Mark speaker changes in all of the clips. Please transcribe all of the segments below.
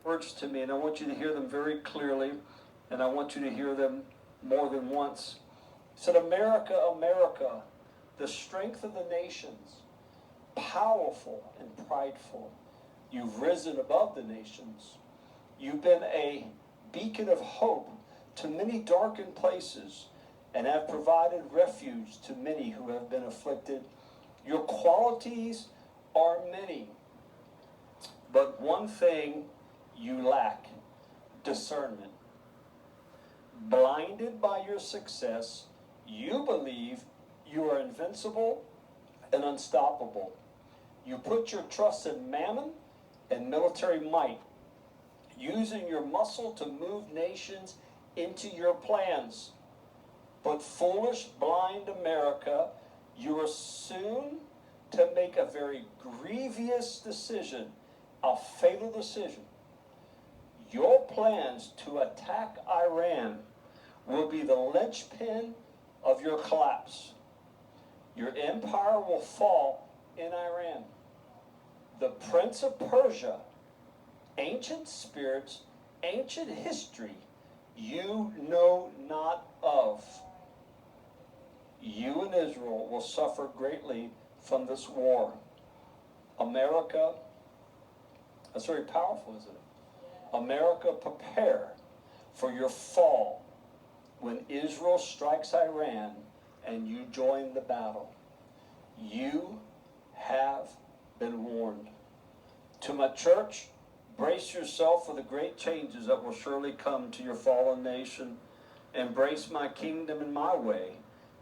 Speaker 1: words to me, and I want you to hear them very clearly, and I want you to hear them more than once. He said, America, America, the strength of the nations, powerful and prideful. You've risen above the nations. You've been a beacon of hope to many darkened places and have provided refuge to many who have been afflicted. Your qualities are many, but one thing you lack: discernment. Blinded by your success, you believe you are invincible and unstoppable. You put your trust in mammon and military might, using your muscle to move nations into your plans. But foolish, blind America, you are soon to make a very grievous decision, a fatal decision. Your plans to attack Iran will be the linchpin of your collapse. Your empire will fall in Iran. The Prince of Persia, ancient spirits, ancient history you know not of. You and Israel will suffer greatly from this war. America, that's very powerful, isn't it? America, prepare for your fall when Israel strikes Iran and you join the battle. You have been warned. To my church, brace yourself for the great changes that will surely come to your fallen nation. Embrace my kingdom and my way,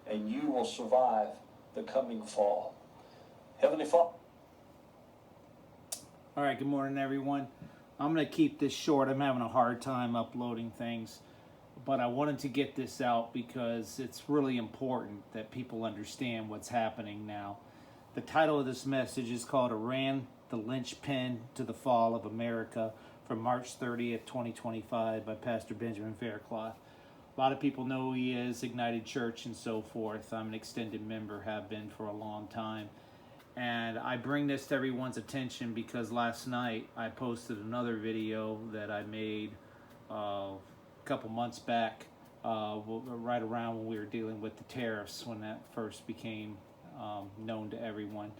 Speaker 1: and you will survive the coming fall. Heavenly Father.
Speaker 2: All right, good morning, everyone. I'm going to keep this short. I'm having a hard time uploading things, but I wanted to get this out because it's really important that people understand what's happening now. The title of this message is called Iran, the Linchpin to the Fall of America, from March 30th, 2025 by Pastor Benjamin Faircloth. A lot of people know who he is, Ignited Church and so forth. I'm an extended member, have been for a long time. And I bring this to everyone's attention because last night I posted another video that I made a couple months back, right around when we were dealing with the tariffs, when that first became known to everyone,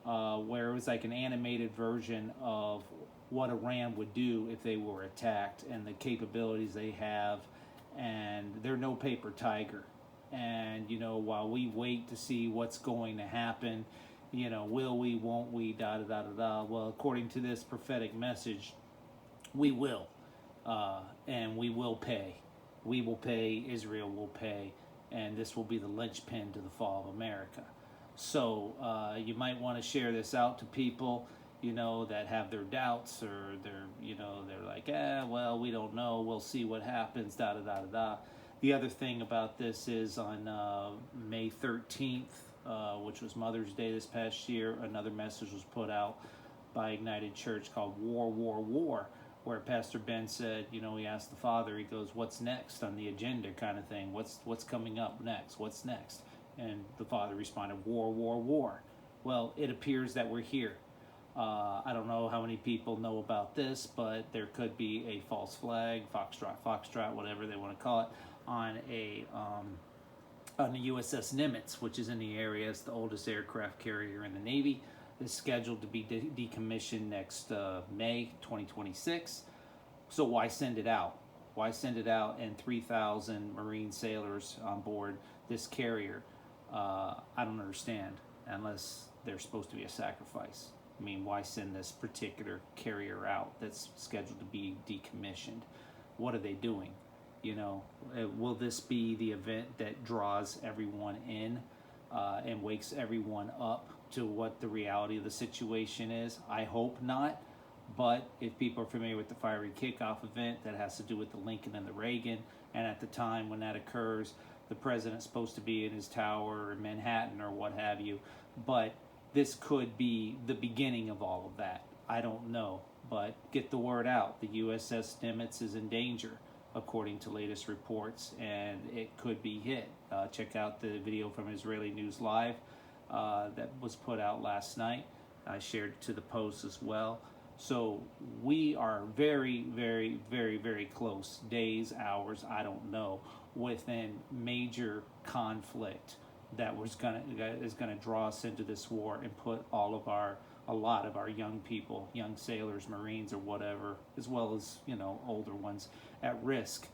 Speaker 2: where it was like an animated version of what Iran would do if they were attacked and the capabilities they have. And they're no paper tiger. And, you know, while we wait to see what's going to happen, you know, will we, won't we, da-da-da-da-da. Well, according to this prophetic message, we will. And we will pay. We will pay, Israel will pay, and this will be the linchpin to the fall of America. So you might want to share this out to people, you know, that have their doubts, or they're like, well, we don't know, we'll see what happens, da-da-da-da-da. The other thing about this is on May 13th, which was Mother's Day this past year, another message was put out by Ignited Church called War, War, War, where Pastor Ben said, you know, he asked the Father, he goes, what's next on the agenda kind of thing? What's coming up next? What's next? And the Father responded, War, War, War. Well, it appears that we're here. I don't know how many people know about this, but there could be a false flag, foxtrot, whatever they want to call it, on the USS Nimitz, which is in the area. It's the oldest aircraft carrier in the Navy. It's scheduled to be decommissioned next May 2026. So why send it out? Why send it out and 3,000 Marine sailors on board this carrier? I don't understand, unless there's supposed to be a sacrifice. I mean, why send this particular carrier out that's scheduled to be decommissioned? What are they doing? You know, will this be the event that draws everyone in and wakes everyone up to what the reality of the situation is? I hope not. But if people are familiar with the fiery kickoff event, that has to do with the Lincoln and the Reagan, and at the time when that occurs, the president's supposed to be in his tower in Manhattan or what have you. But this could be the beginning of all of that. I don't know, but get the word out. The USS Nimitz is in danger, according to latest reports, and it could be hit. Check out the video from Israeli News Live that was put out last night. I shared it to the post as well. So we are very, very, very, very close, days, hours, I don't know, within major conflict that is gonna draw us into this war and put a lot of our young people, young sailors, Marines, or whatever, as well as older ones, at risk,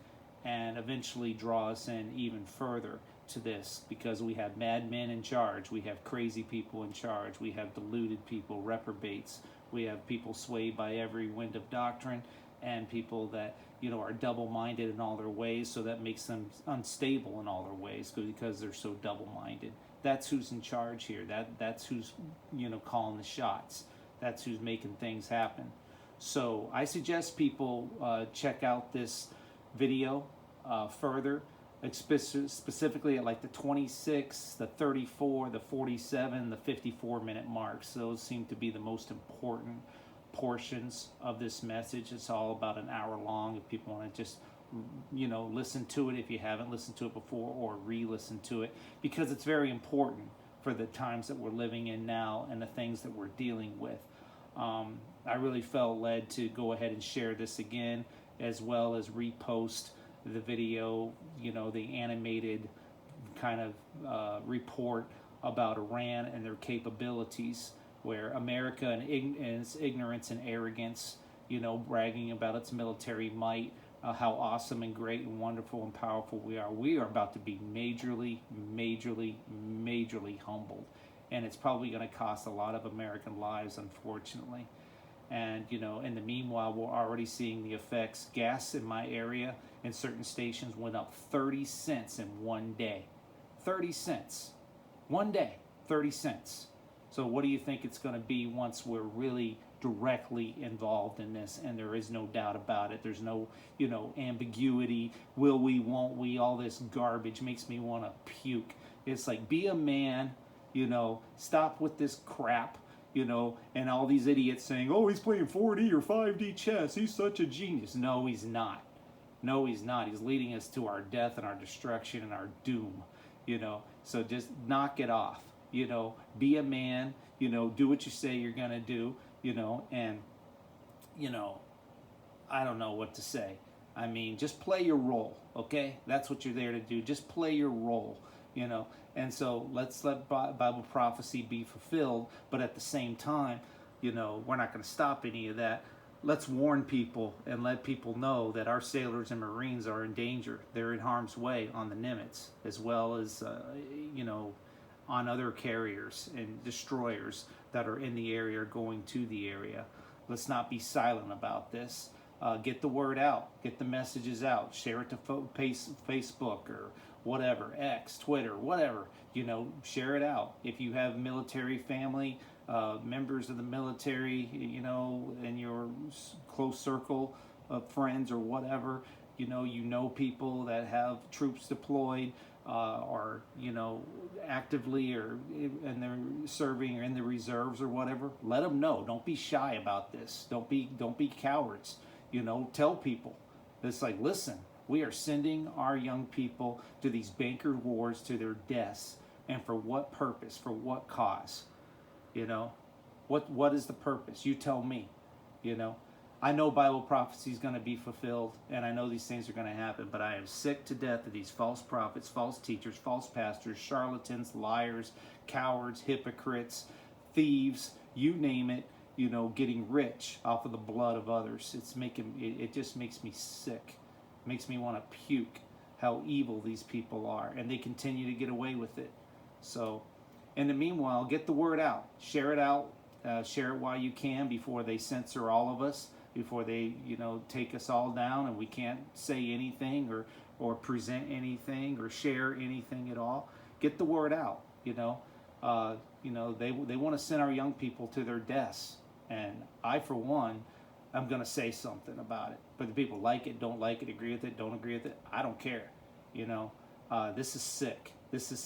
Speaker 2: and eventually draw us in even further to this, because we have madmen in charge, we have crazy people in charge, we have deluded people, reprobates, we have people swayed by every wind of doctrine, and people that are double-minded in all their ways, so that makes them unstable in all their ways because they're so double-minded. That's who's in charge here. That's who's calling the shots. That's who's making things happen. So I suggest people check out this video further, specifically at like the 26, the 34, the 47, the 54-minute marks. Those seem to be the most important portions of this message. It's all about an hour long if people want to just listen to it if you haven't listened to it before, or re-listen to it, because it's very important for the times that we're living in now and the things that we're dealing with. I really felt led to go ahead and share this again, as well as repost the video, the animated kind of report about Iran and their capabilities, where America and its ignorance and arrogance, bragging about its military might, how awesome and great and wonderful and powerful we are. We are about to be majorly, majorly, majorly humbled. And it's probably going to cost a lot of American lives, unfortunately. And, in the meanwhile, we're already seeing the effects. Gas in my area in certain stations went up 30 cents in one day. 30 cents. One day, 30 cents. So what do you think it's going to be once we're really directly involved in this? And there is no doubt about it. There's no, ambiguity. Will we, won't we? All this garbage makes me want to puke. It's like, be a man, stop with this crap, and all these idiots saying, oh, he's playing 4D or 5D chess. He's such a genius. No, he's not. No, he's not. He's leading us to our death and our destruction and our doom, So just knock it off. Be a man, do what you say you're going to do, and, I don't know what to say. I mean, just play your role, okay? That's what you're there to do. Just play your role, And so let's let Bible prophecy be fulfilled, but at the same time, we're not going to stop any of that. Let's warn people and let people know that our sailors and Marines are in danger. They're in harm's way on the Nimitz, as well as, on other carriers and destroyers that are in the area or going to the area. Let's not be silent about this. Get the word out. Get the messages out. Share it to Facebook or whatever, X, Twitter, whatever. Share it out. If you have military family, members of the military, in your close circle of friends or whatever, people that have troops deployed, or actively and they're serving or in the reserves or whatever, let them know. Don't be shy about this. Don't be cowards. Tell people. It's like, listen, we are sending our young people to these banker wars, to their deaths, and for what purpose? For what cause? What is the purpose? You tell me. I know Bible prophecy is going to be fulfilled, and I know these things are going to happen, but I am sick to death of these false prophets, false teachers, false pastors, charlatans, liars, cowards, hypocrites, thieves, you name it, getting rich off of the blood of others. It just makes me sick. It makes me want to puke how evil these people are, and they continue to get away with it. So, in the meanwhile, get the word out. Share it out. Share it while you can before they censor all of us, before they, take us all down and we can't say anything or present anything or share anything at all. Get the word out, They want to send our young people to their deaths. And I, for one, I'm going to say something about it. But the people like it, don't like it, agree with it, don't agree with it, I don't care. This is sick. This is